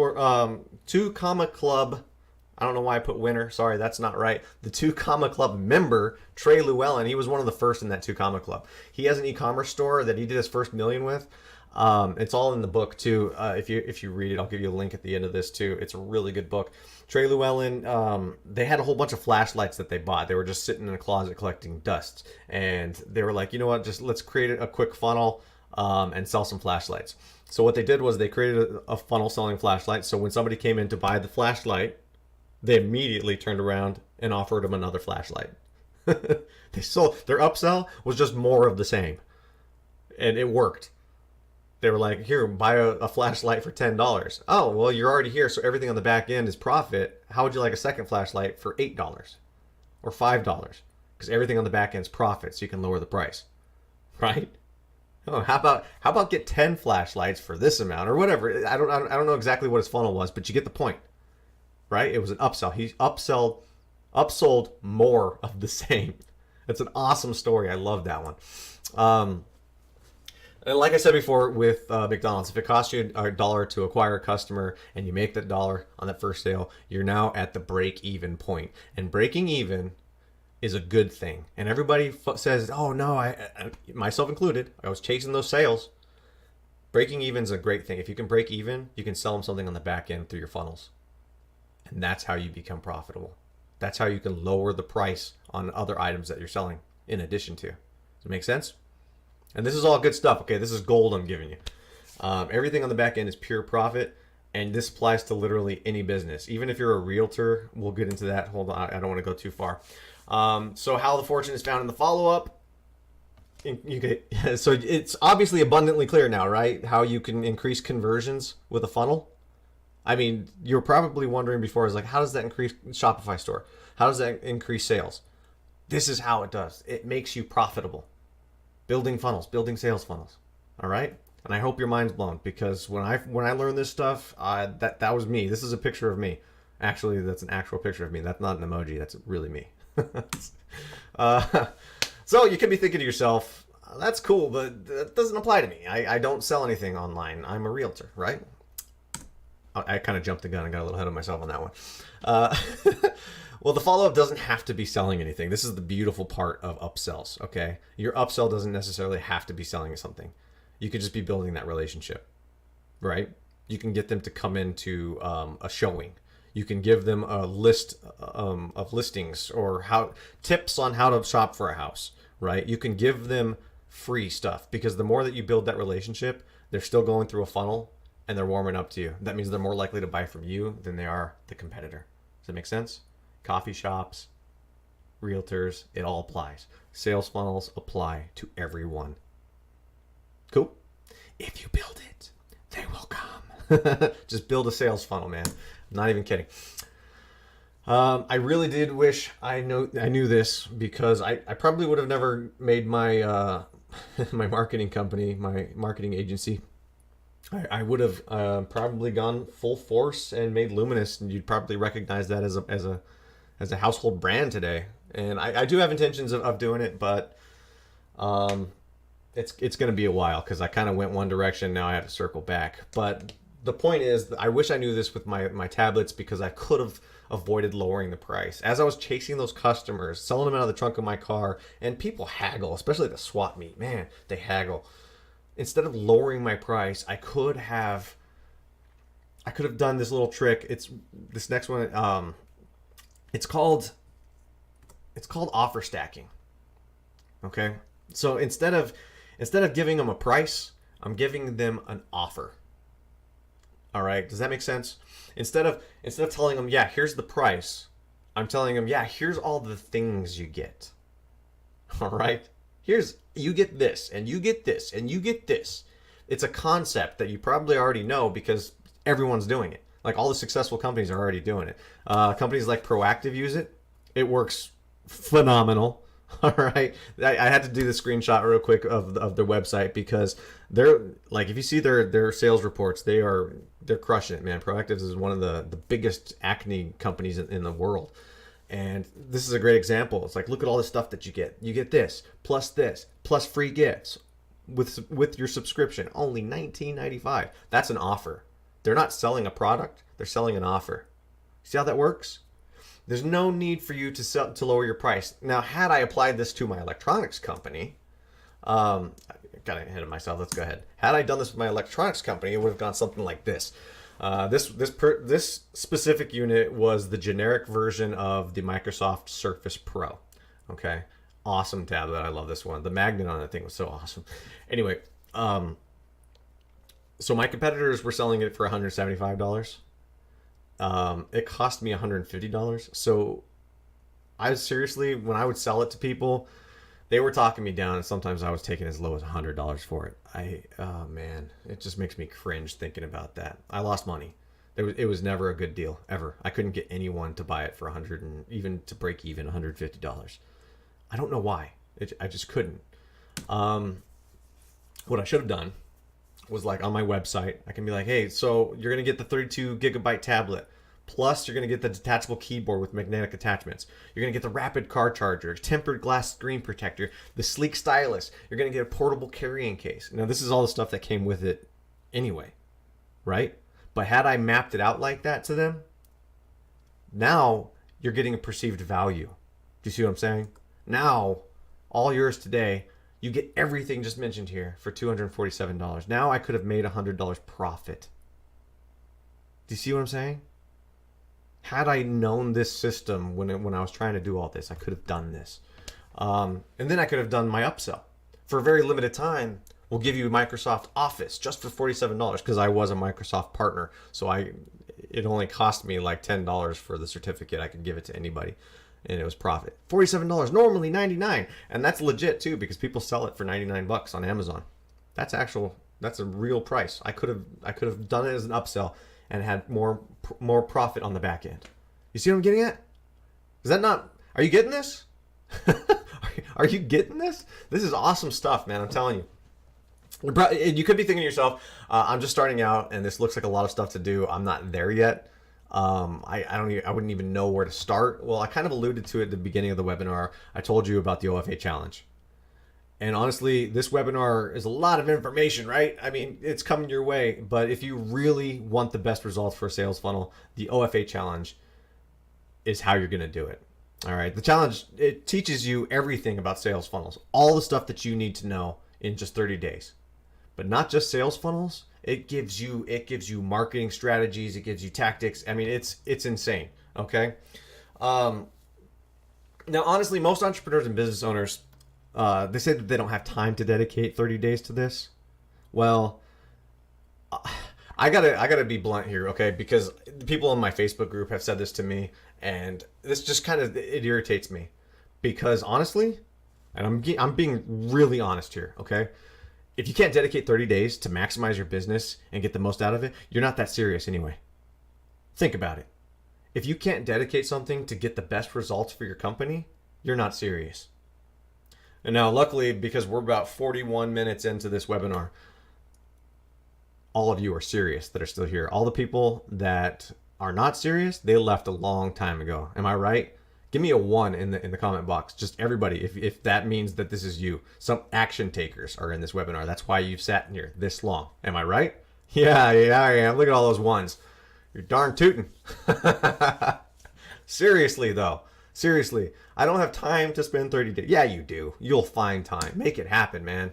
I don't know why I put winner. Sorry, that's not right. The 2 Comma Club member, Trey Llewellyn, he was one of the first in that 2 Comma Club. He has an e-commerce store that he did his first million with. It's all in the book too. If you read it, I'll give you a link at the end of this too. It's a really good book. Trey Llewellyn, they had a whole bunch of flashlights that they bought. They were just sitting in a closet collecting dust, and they were like, you know what? Just let's create a quick funnel and sell some flashlights. So what they did was they created a funnel selling flashlights. So when somebody came in to buy the flashlight, they immediately turned around and offered them another flashlight. They sold, their upsell was just more of the same, and it worked. They were like, here, buy a flashlight for $10. Oh, well, you're already here, so everything on the back end is profit. How would you like a second flashlight for $8 or $5? Because everything on the back end is profit, so you can lower the price, right? Oh, how about get 10 flashlights for this amount or whatever? I don't know exactly what his funnel was, but you get the point, right? It was an upsell. He upsold more of the same. It's an awesome story. I love that one. And like I said before with McDonald's, if it costs you $1 to acquire a customer and you make that $1 on that first sale, you're now at the break-even point. And breaking even is a good thing. And everybody says, oh no, I myself included, I was chasing those sales. Breaking even is a great thing. If you can break even, you can sell them something on the back end through your funnels. And that's how you become profitable. That's how you can lower the price on other items that you're selling in addition to. Does it make sense? And this is all good stuff, okay? This is gold I'm giving you. Everything on the back end is pure profit, and this applies to literally any business. Even if you're a realtor, we'll get into that. Hold on, I don't want to go too far. So how the fortune is found in the follow-up. So it's obviously abundantly clear now, right? How you can increase conversions with a funnel. I mean, you're probably wondering before, is like, how does that increase Shopify store? How does that increase sales? This is how it does. It makes you profitable. Building funnels, building sales funnels. All right? And I hope your mind's blown, because when I learned this stuff, that was me. This is a picture of me. Actually, that's an actual picture of me. That's not an emoji. That's really me. uh, so you could be thinking to yourself, that's cool, but that doesn't apply to me. I don't sell anything online. I'm a realtor, right? I kind of jumped the gun and got a little ahead of myself on that one. Uh, well, the follow-up doesn't have to be selling anything. This is the beautiful part of upsells, okay? Your upsell doesn't necessarily have to be selling something. You could just be building that relationship, right? You can get them to come into a showing. You can give them a list of listings or tips on how to shop for a house, right? You can give them free stuff, because the more that you build that relationship, they're still going through a funnel and they're warming up to you. That means they're more likely to buy from you than they are the competitor. Does that make sense? Coffee shops, realtors, it all applies. Sales funnels apply to everyone. Cool? If you build it, they will come. Just build a sales funnel, man. I'm not even kidding. I really did wish I knew this, because I probably would have never made my my marketing company, my marketing agency. I would have probably gone full force and made Luminous, and you'd probably recognize that as a household brand today. And I do have intentions of doing it, but it's going to be a while, because I kind of went one direction. Now I have to circle back. But the point is, I wish I knew this with my tablets, because I could have avoided lowering the price. As I was chasing those customers, selling them out of the trunk of my car, and people haggle, especially at the swap meet. Man, they haggle. Instead of lowering my price, I could have done this little trick. It's this next one. It's called offer stacking. Okay, so instead of giving them a price, I'm giving them an offer. All right, does that make sense? Instead of telling them, yeah, here's the price, I'm telling them, yeah, here's all the things you get. All right, you get this, and you get this, and you get this. It's a concept that you probably already know, because everyone's doing it. Like, all the successful companies are already doing it. Companies like Proactive use it. It works phenomenal. All right, I had to do the screenshot real quick of their website, because they're like, if you see their sales reports, they're crushing it, man. Proactive is one of the biggest acne companies in the world. And this is a great example. It's like, look at all the stuff that you get. You get this, plus free gifts with your subscription. Only $19.95. That's an offer. They're not selling a product. They're selling an offer. See how that works? There's no need for you to lower your price. Now, had I applied this to my electronics company, I got ahead of myself. Let's go ahead. Had I done this with my electronics company, it would have gone something like this. This specific unit was the generic version of the Microsoft Surface Pro. Okay, awesome tablet. I love this one. The magnet on that thing was so awesome. Anyway, so my competitors were selling it for $175. It cost me $150. So when I would sell it to people, they were talking me down, and sometimes I was taking as low as $100 for it. Oh man, it just makes me cringe thinking about that. I lost money. It was never a good deal, ever. I couldn't get anyone to buy it for $100, and even to break even, $150. I don't know why. I just couldn't. What I should have done was, like, on my website, I can be like, hey, so you're going to get the 32 gigabyte tablet. Plus, you're going to get the detachable keyboard with magnetic attachments. You're going to get the rapid car charger, tempered glass screen protector, the sleek stylus. You're going to get a portable carrying case. Now, this is all the stuff that came with it anyway, right? But had I mapped it out like that to them, now you're getting a perceived value. Do you see what I'm saying? Now, all yours today, you get everything just mentioned here for $247. Now I could have made $100 profit. Do you see what I'm saying? Had I known this system when I was trying to do all this, I could have done this. And then I could have done my upsell. For a very limited time, we'll give you Microsoft Office just for $47, because I was a Microsoft partner. So it only cost me like $10 for the certificate. I could give it to anybody, and it was profit. $47, normally $99. And that's legit too, because people sell it for $99 on Amazon. That's a real price. I could have done it as an upsell and had more profit on the back end. You see what I'm getting at? Is that not? Are you getting this? Are you getting this? This is awesome stuff, man. I'm telling you. You could be thinking to yourself, I'm just starting out and this looks like a lot of stuff to do. I'm not there yet. I wouldn't even know where to start. Well, I kind of alluded to it at the beginning of the webinar. I told you about the OFA challenge. And honestly, this webinar is a lot of information, right? I mean, it's coming your way. But if you really want the best results for a sales funnel, the OFA challenge is how you're going to do it. All right. The challenge, it teaches you everything about sales funnels, all the stuff that you need to know in just 30 days. But not just sales funnels. It gives you marketing strategies. It gives you tactics. I mean, it's insane. Okay. Now, honestly, most entrepreneurs and business owners, they say that they don't have time to dedicate 30 days to this. Well, I gotta be blunt here, okay? Because people in my Facebook group have said this to me, and this just it irritates me. Because honestly, and I'm being really honest here, okay? If you can't dedicate 30 days to maximize your business and get the most out of it, you're not that serious anyway. Think about it. If you can't dedicate something to get the best results for your company, you're not serious. And now, luckily, because we're about 41 minutes into this webinar, all of you are serious that are still here. All the people that are not serious, they left a long time ago. Am I right? Give me a 1 in the comment box. Just everybody, if that means that this is you. Some action takers are in this webinar. That's why you've sat in here this long. Am I right? Yeah, I am. Look at all those 1s. You're darn tootin'. Seriously, though. Seriously. I don't have time to spend 30 days. Yeah, you do. You'll find time. Make it happen, man.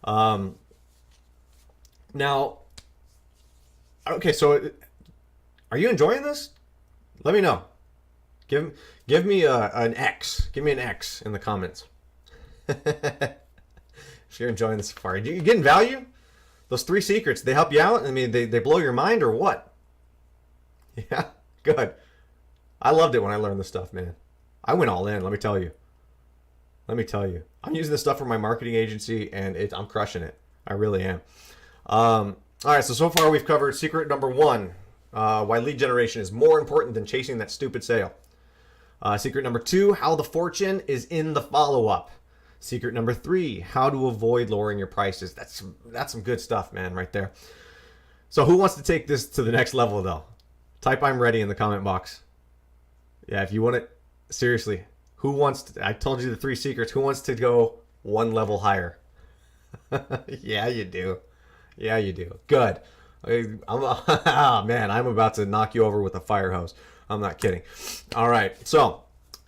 Now, okay, so are you enjoying this? Let me know. Give me an X. Give me an X in the comments. If you're enjoying this so far. You getting value? Those 3 secrets, they help you out? I mean, they blow your mind or what? Yeah, good. I loved it when I learned this stuff, man. I went all in, let me tell you. I'm using this stuff for my marketing agency, and I'm crushing it. I really am. All right, so far we've covered secret number 1, why lead generation is more important than chasing that stupid sale. Secret number 2, how the fortune is in the follow-up. Secret number 3, how to avoid lowering your prices. That's some good stuff, man, right there. So who wants to take this to the next level, though? Type I'm ready in the comment box. Yeah, if you want it, seriously, who wants to, I told you the 3 secrets. Who wants to go 1 level higher? Yeah, you do. Yeah, you do. Good. Oh, man, I'm about to knock you over with a fire hose. I'm not kidding. All right, so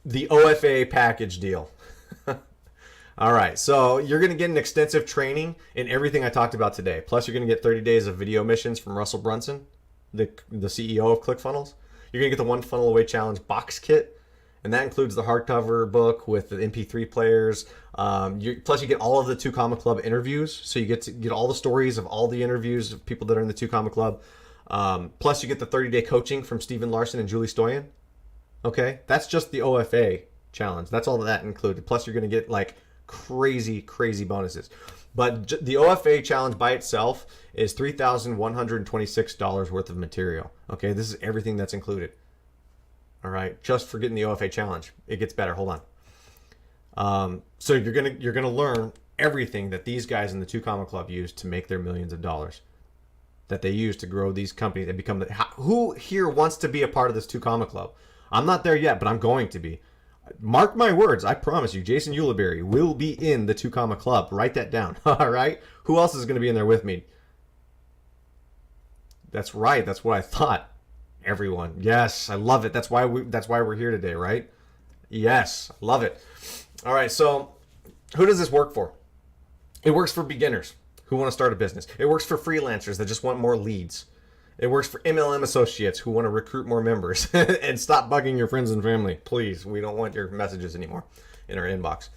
the OFA package deal. All right, so you're going to get an extensive training in everything I talked about today. Plus, you're going to get 30 days of video missions from Russell Brunson, the CEO of ClickFunnels. You're going to get the 1 Funnel Away Challenge box kit, and that includes the hardcover book with the MP3 players. Plus, you get all of the 2 Comma Club interviews, so you get to get all the stories of all the interviews of people that are in the 2 Comma Club. Plus, you get the 30-day coaching from Stephen Larson and Julie Stoyan. Okay, that's just the OFA challenge. That's all that included. Plus, you're going to get like crazy bonuses. But the OFA challenge by itself is $3,126 worth of material. Okay, this is everything that's included. All right, just for getting the OFA challenge. It gets better. Hold on. So you're gonna learn everything that these guys in the 2 Comma Club use to make their millions of dollars. That they use to grow these companies and become who here wants to be a part of this 2 Comma Club? I'm not there yet, but I'm going to be. Mark my words, I promise you, Jason Ulibarri will be in the 2 Comma Club. Write that down. All right? Who else is going to be in there with me? That's right. That's what I thought. Everyone. Yes, I love it. That's why we're here today, right? Yes, I love it. All right, so who does this work for? It works for beginners who want to start a business. It works for freelancers that just want more leads. It works for MLM associates who want to recruit more members. And stop bugging your friends and family. Please, we don't want your messages anymore in our inbox.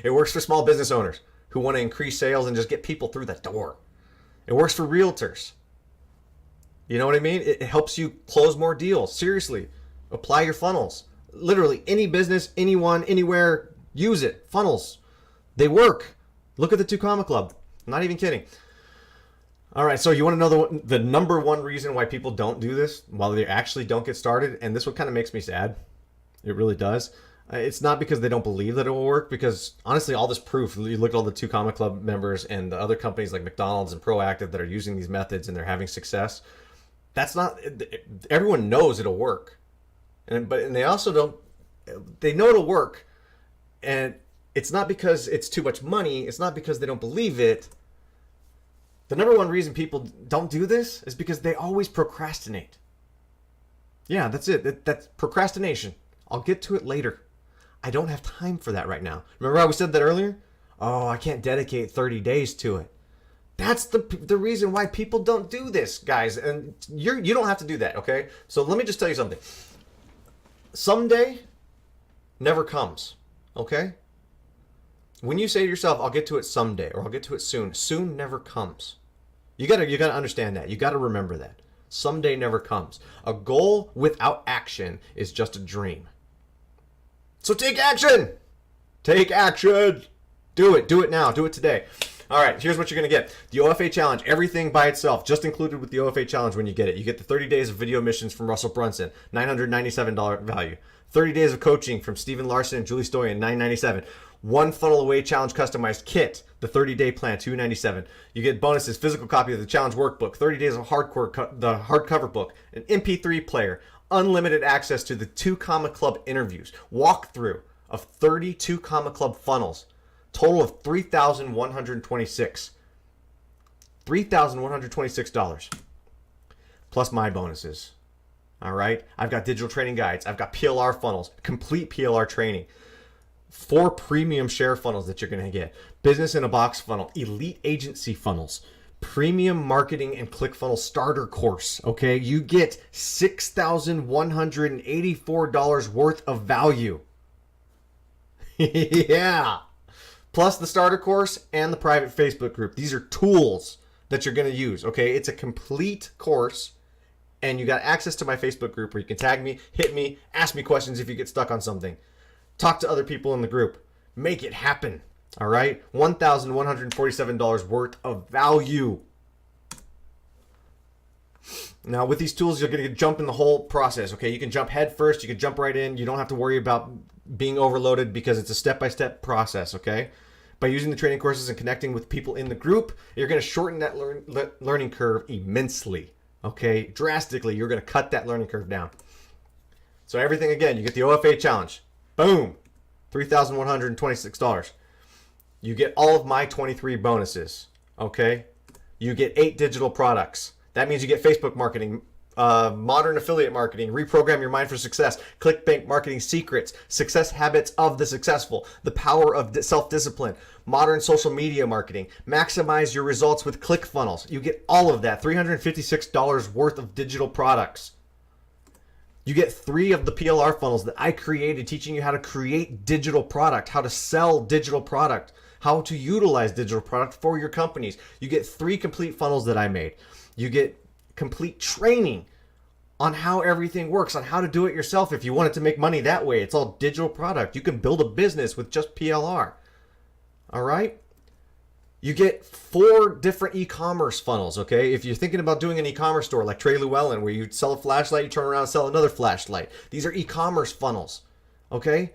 It works for small business owners who want to increase sales and just get people through the door. It works for realtors. You know what I mean? It helps you close more deals. Seriously, apply your funnels. Literally, any business, anyone, anywhere, use it. Funnels. They work. Look at the 2 Comma Club. I'm not even kidding. All right, so you want to know the number 1 reason why people don't do this, while they actually don't get started? And this one kind of makes me sad. It really does. It's not because they don't believe that it will work, because honestly, all this proof, you look at all the 2 Comma Club members and the other companies like McDonald's and Proactive that are using these methods and they're having success. That's not, everyone knows it'll work. And they also don't, they know it'll work. And it's not because it's too much money. It's not because they don't believe it. The number one reason people don't do this is because they always procrastinate. Yeah, that's it. That's procrastination. I'll get to it later. I don't have time for that right now. Remember how we said that earlier? Oh, I can't dedicate 30 days to it. That's the reason why people don't do this, guys. And you don't have to do that, okay? So let me just tell you something. Someday never comes, okay? When you say to yourself, I'll get to it someday, or I'll get to it soon, soon never comes. You gotta understand that. You gotta remember that. Someday never comes. A goal without action is just a dream. So take action! Take action! Do it. Do it now. Do it today. All right, here's what you're going to get. The OFA Challenge, everything by itself, just included with the OFA Challenge when you get it. You get the 30 days of video missions from Russell Brunson, $997 value. 30 days of coaching from Stephen Larson and Julie Stoyan, $997. One Funnel Away Challenge customized kit, the 30-day plan, $297. You get bonuses, physical copy of the challenge workbook, 30 days of the hardcover book, an MP3 player, unlimited access to the 2 Comma Club interviews, walkthrough of 32 Comma Club funnels, total of $3,126. $3,126 plus my bonuses. All right, I've got digital training guides, I've got PLR funnels, complete PLR training, 4 premium share funnels that you're going to get, business in a box funnel, elite agency funnels, premium marketing and ClickFunnels starter course. Okay, you get $6,184 worth of value. Yeah, plus the starter course and the private Facebook group. These are tools that you're going to use. Okay, it's a complete course, and you got access to my Facebook group where you can tag me, hit me, ask me questions if you get stuck on something, talk to other people in the group, make it happen. All right, $1,147 worth of value. Now, with these tools, you're going to jump in the whole process. Okay, you can jump head first. You can jump right in. You don't have to worry about being overloaded because it's a step-by-step process. Okay, by using the training courses and connecting with people in the group, you're going to shorten that learning curve immensely. Okay, drastically, you're going to cut that learning curve down. So everything, again, you get the OFA challenge. Boom, $3,126. You get all of my 23 bonuses, okay? You get 8 digital products. That means you get Facebook marketing, modern affiliate marketing, reprogram your mind for success, ClickBank marketing secrets, success habits of the successful, the power of self-discipline, modern social media marketing, maximize your results with ClickFunnels. You get all of that, $356 worth of digital products. You get 3 of the PLR funnels that I created, teaching you how to create digital product, how to sell digital product, how to utilize digital product for your companies. You get 3 complete funnels that I made. You get complete training on how everything works, on how to do it yourself if you wanted to make money that way. It's all digital product. You can build a business with just PLR. All right? You get 4 different e-commerce funnels, okay? If you're thinking about doing an e-commerce store like Trey Llewellyn, where you sell a flashlight, you turn around and sell another flashlight. These are e-commerce funnels, okay?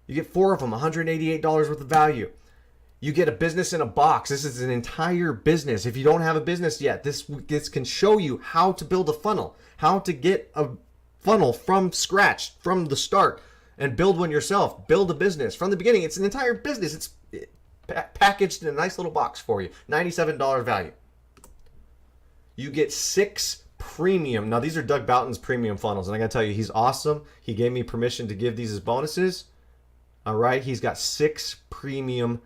You get 4 of them, $188 worth of value. You get a business in a box. This is an entire business. If you don't have a business yet, this can show you how to build a funnel, how to get a funnel from scratch, from the start, and build one yourself. Build a business from the beginning. It's an entire business. It's packaged in a nice little box for you. $97 value. You get 6 premium. Now, these are Doug Boughton's premium funnels, and I got to tell you, he's awesome. He gave me permission to give these as bonuses. All right, he's got 6 premium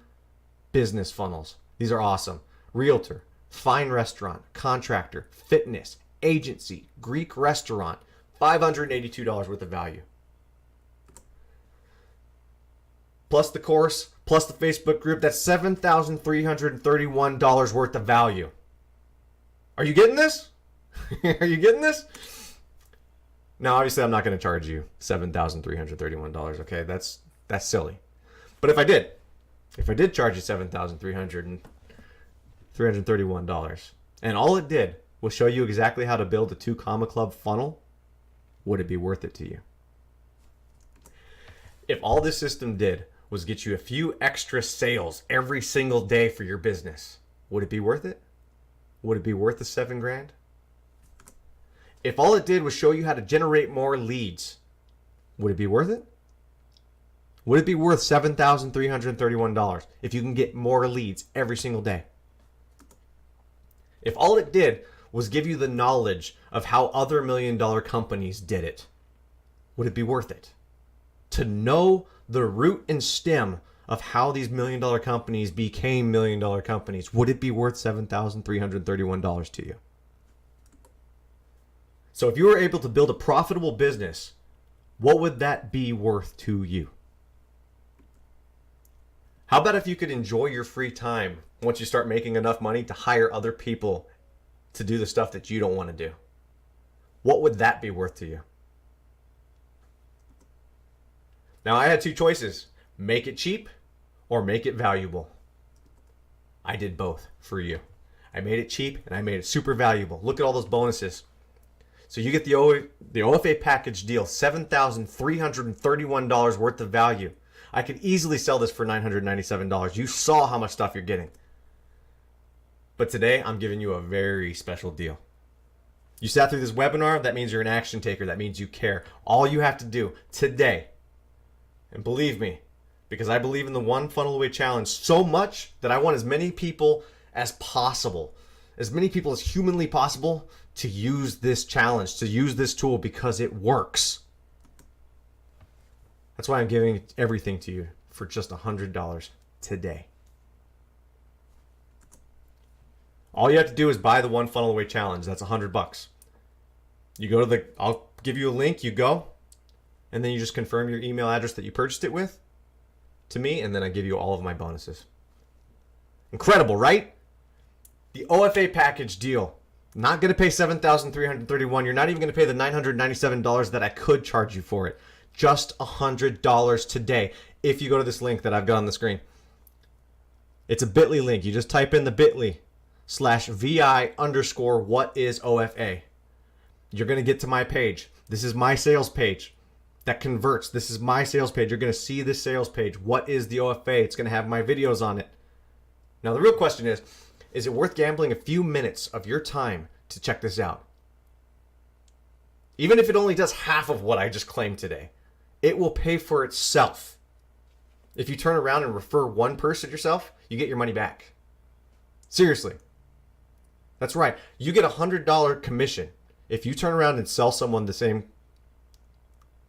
business funnels. These are awesome. Realtor, fine restaurant, contractor, fitness, agency, Greek restaurant, $582 worth of value. Plus the course, plus the Facebook group, that's $7,331 worth of value. Are you getting this? Are you getting this? Now, obviously, I'm not going to charge you $7,331, okay? That's silly. But if I did charge you $7,331, and all it did was show you exactly how to build a 2 Comma Club funnel, would it be worth it to you? If all this system did was get you a few extra sales every single day for your business, would it be worth it? Would it be worth the $7,000? If all it did was show you how to generate more leads, would it be worth it? Would it be worth $7,331 if you can get more leads every single day? If all it did was give you the knowledge of how other million-dollar companies did it, would it be worth it? To know the root and stem of how these million-dollar companies became million-dollar companies, would it be worth $7,331 to you? So if you were able to build a profitable business, what would that be worth to you? How about if you could enjoy your free time once you start making enough money to hire other people to do the stuff that you don't want to do? What would that be worth to you? Now, I had two choices: make it cheap or make it valuable. I did both for you. I made it cheap and I made it super valuable. Look at all those bonuses. So you get the OFA package deal, $7,331 worth of value. I could easily sell this for $997. You saw how much stuff you're getting. But today, I'm giving you a very special deal. You sat through this webinar, that means you're an action taker. That means you care. All you have to do today, and believe me, because I believe in the One Funnel Away Challenge so much that I want as many people as possible, as many people as humanly possible, to use this challenge, to use this tool, because it works. That's why I'm giving everything to you for just $100 today. All you have to do is buy the One Funnel Away Challenge. That's $100. You go to I'll give you a link, you go, and then you just confirm your email address that you purchased it with to me, and then I give you all of my bonuses. Incredible, right? The OFA package deal. Not going to pay $7,331. You're not even going to pay the $997 that I could charge you for it. Just $100 today if you go to this link that I've got on the screen. It's a bit.ly link. You just type in the bit.ly/VI_what is OFA. You're going to get to my page. This is my sales page that converts. This is my sales page. You're going to see this sales page. What is the OFA? It's going to have my videos on it. Now, the real question is it worth gambling a few minutes of your time to check this out? Even if it only does half of what I just claimed today, it will pay for itself. If you turn around and refer one person yourself, you get your money back. Seriously. That's right. You get a $100 commission if you turn around and sell someone the same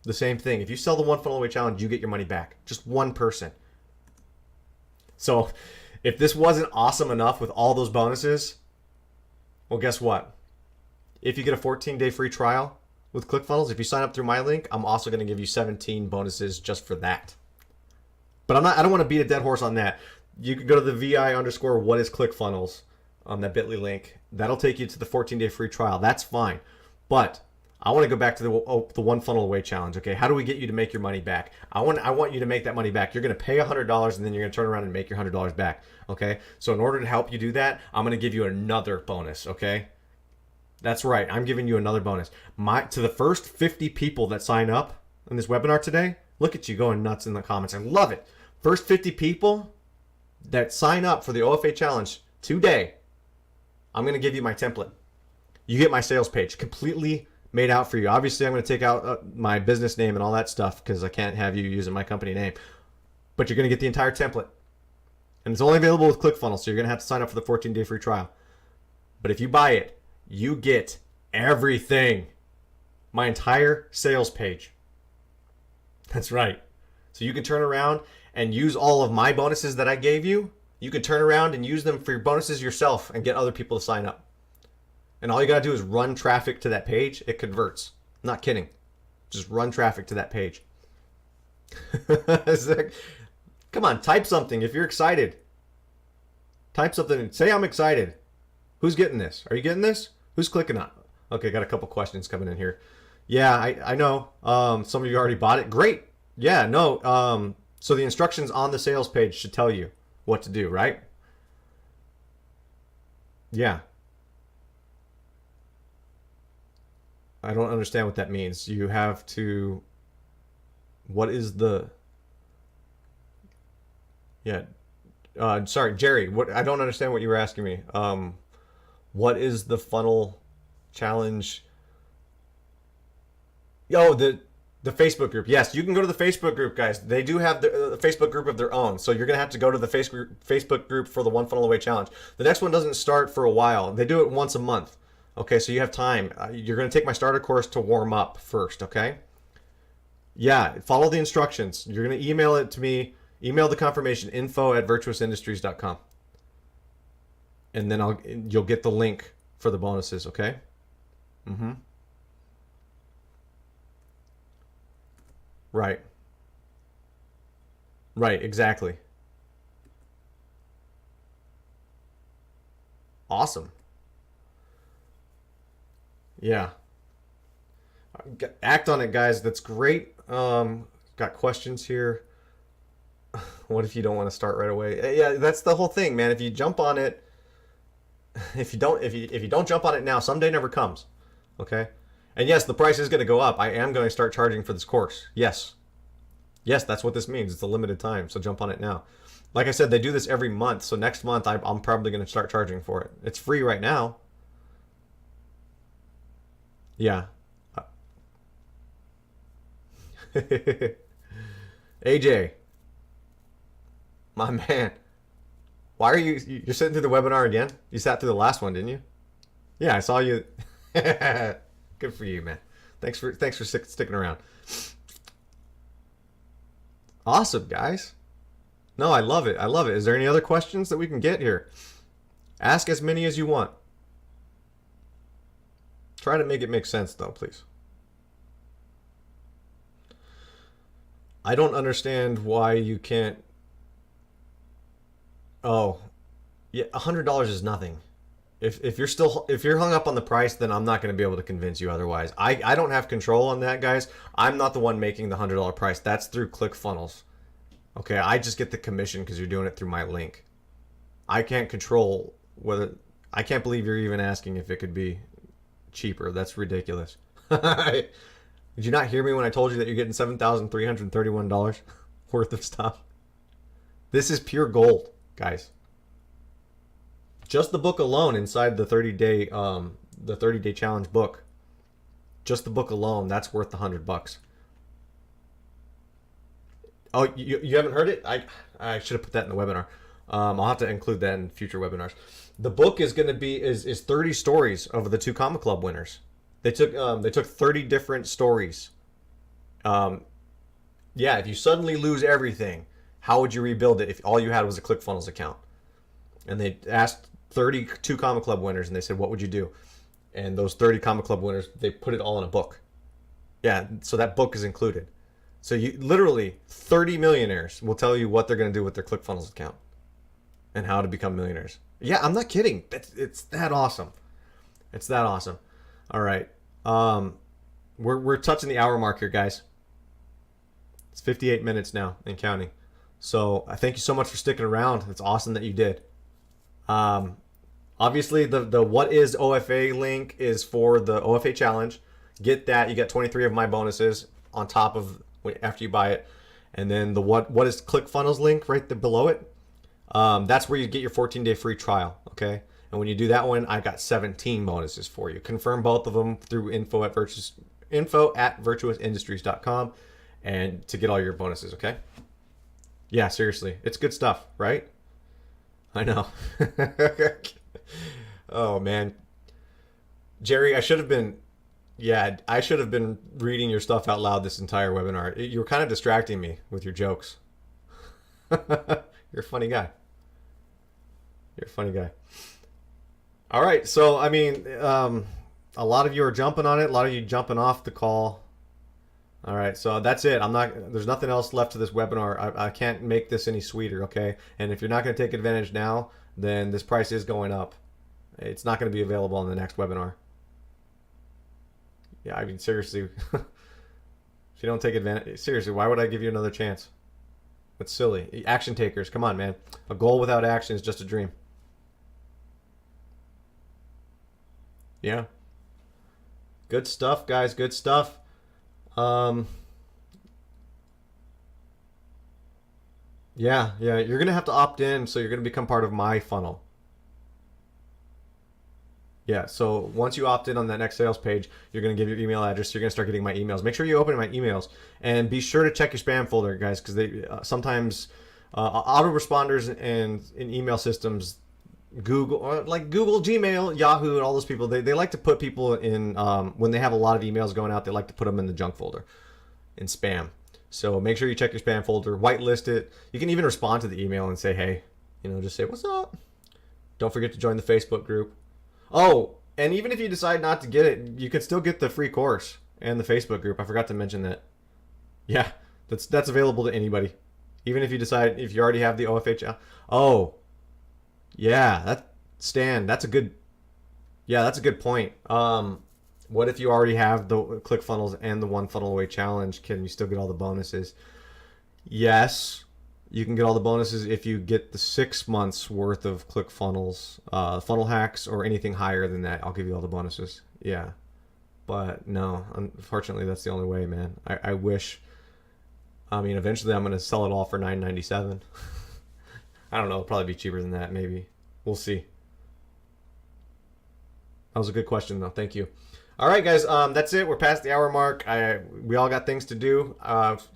thing. If you sell the One Funnel Away Challenge, you get your money back. Just one person. So if this wasn't awesome enough with all those bonuses, well, guess what? If you get a 14-day free trial with ClickFunnels, if you sign up through my link, I'm also going to give you 17 bonuses just for that. But I don't want to beat a dead horse on that. You can go to the VI_what is ClickFunnels on that bit.ly link. That'll take you to the 14-day free trial. That's fine. But I want to go back to the One Funnel Away Challenge. Okay, how do we get you to make your money back? I want you to make that money back. You're going to pay $100 and then you're going to turn around and make your $100 back. Okay, so in order to help you do that, I'm going to give you another bonus. Okay, that's right. I'm giving you another bonus. To the first 50 people that sign up in this webinar today, look at you going nuts in the comments. I love it. First 50 people that sign up for the OFA Challenge today, I'm going to give you my template. You get my sales page completely made out for you. Obviously, I'm going to take out my business name and all that stuff because I can't have you using my company name. But you're going to get the entire template. And it's only available with ClickFunnels, so you're going to have to sign up for the 14-day free trial. But if you buy it, you get everything. My entire sales page. That's right. So you can turn around and use all of my bonuses that I gave you. You can turn around and use them for your bonuses yourself and get other people to sign up. And all you got to do is run traffic to that page. It converts. I'm not kidding. Just run traffic to that page. Come on, type something if you're excited. Type something and say I'm excited. Who's getting this? Are you getting this? Who's clicking on? Okay, got a couple questions coming in here. Yeah, I know. Some of you already bought it. Great. Yeah, no. So the instructions on the sales page should tell you what to do, right? Yeah. I don't understand what that means. You have to... What is the Yeah. Sorry, Jerry. What I don't understand what you were asking me. What is the funnel challenge? Oh, the Facebook group. Yes, you can go to the Facebook group, guys. They do have the Facebook group of their own. So you're gonna have to go to the Facebook group for the One Funnel Away challenge. The next one doesn't start for a while. They do it once a month. Okay, so you have time. You're gonna take my starter course to warm up first. Okay. Yeah, follow the instructions. You're gonna email it to me. Email the confirmation info@virtuousindustries.com, and then you'll get the link for the bonuses. Okay. Mm-hmm. Right. Right. Exactly. Awesome. Yeah. Act on it, guys. That's great. Got questions here. What if you don't want to start right away? Yeah, that's the whole thing, man. If you jump on it, if you don't jump on it now, someday never comes. Okay. And yes, the price is going to go up. I am going to start charging for this course. Yes. Yes, that's what this means. It's a limited time, so jump on it now. Like I said, they do this every month, so next month I'm probably going to start charging for it. It's free right now. Yeah. AJ, my man, why are you're sitting through the webinar again? You sat through the last one, didn't you? Yeah, I saw you. Good for you, man. Thanks for sticking around. Awesome, guys. No, I love it. I love it. Is there any other questions that we can get here? Ask as many as you want. Try to make it make sense, though, please. I don't understand why you can't. Oh, yeah, $100 is nothing. If you're hung up on the price, then I'm not going to be able to convince you otherwise. I don't have control on that, guys. I'm not the one making the $100 price. That's through ClickFunnels. Okay, I just get the commission because you're doing it through my link. I can't control whether. I can't believe you're even asking if it could be cheaper. That's ridiculous. Did you not hear me when I told you that you're getting $7,331 worth of stuff? This is pure gold, guys. Just the book alone inside the 30-day challenge book. Just the book alone, that's worth the $100. Oh, you haven't heard it? I should have put that in the webinar. I'll have to include that in future webinars. The book is going to be is 30 stories of the 2 Comma Club winners. They took 30 different stories. Yeah, if you suddenly lose everything, how would you rebuild it if all you had was a ClickFunnels account? And they asked 32 Comma Club winners, and they said, what would you do? And those 30 Comma Club winners, they put it all in a book. Yeah, so that book is included. So you literally 30 millionaires will tell you what they're going to do with their ClickFunnels account and how to become millionaires. Yeah, I'm not kidding. It's that awesome. It's that awesome. All right. We're touching the hour mark here, guys. It's 58 minutes now and counting. So I thank you so much for sticking around. It's awesome that you did. Obviously, the what is OFA link is for the OFA challenge. Get that. You get 23 of my bonuses on top of after you buy it. And then the what is ClickFunnels link right there below it. That's where you get your 14-day free trial. Okay. And when you do that one, I got 17 bonuses for you. Confirm both of them through info@virtuousindustries.com and to get all your bonuses. Okay. Yeah, seriously. It's good stuff, right? I know. Oh, man. Jerry, I should have been reading your stuff out loud this entire webinar. You were kind of distracting me with your jokes. You're a funny guy. You're a funny guy. All right. So, I mean, a lot of you are jumping on it. A lot of you jumping off the call. All right. So that's it. There's nothing else left to this webinar. I can't make this any sweeter. Okay. And if you're not going to take advantage now, then this price is going up. It's not going to be available in the next webinar. Yeah. I mean, seriously, if you don't take advantage, seriously, why would I give you another chance? That's silly. Action takers. Come on, man. A goal without action is just a dream. Yeah. Good stuff, guys. Good stuff. Yeah, yeah. You're gonna have to opt in, so you're gonna become part of my funnel. Yeah, so once you opt in on that next sales page, you're going to give your email address. You're going to start getting my emails. Make sure you open my emails and be sure to check your spam folder, guys, because they sometimes autoresponders and in email systems, Google, or like Google, Gmail, Yahoo, and all those people, they like to put people in, when they have a lot of emails going out, they like to put them in the junk folder, in spam. So make sure you check your spam folder, whitelist it. You can even respond to the email and say, hey, just say, what's up? Don't forget to join the Facebook group. Oh, and even if you decide not to get it, you can still get the free course and the Facebook group. I forgot to mention that. Yeah, that's available to anybody. Even if you decide, if you already have the OFH. Oh, yeah, Stan, that's a good point. What if you already have the ClickFunnels and the One Funnel Away challenge? Can you still get all the bonuses? Yes, you can get all the bonuses if you get the 6 months worth of ClickFunnels, funnel hacks, or anything higher than that. I'll give you all the bonuses. Yeah, but no, unfortunately, that's the only way, man. I wish. I mean, eventually, I'm gonna sell it all for $9.97. I don't know. It'll probably be cheaper than that. Maybe we'll see. That was a good question, though. Thank you. All right, guys. That's it. We're past the hour mark. We all got things to do.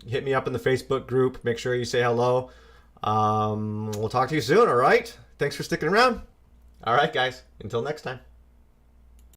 Hit me up in the Facebook group. Make sure you say hello. We'll talk to you soon. All right. Thanks for sticking around. All right, guys. Until next time.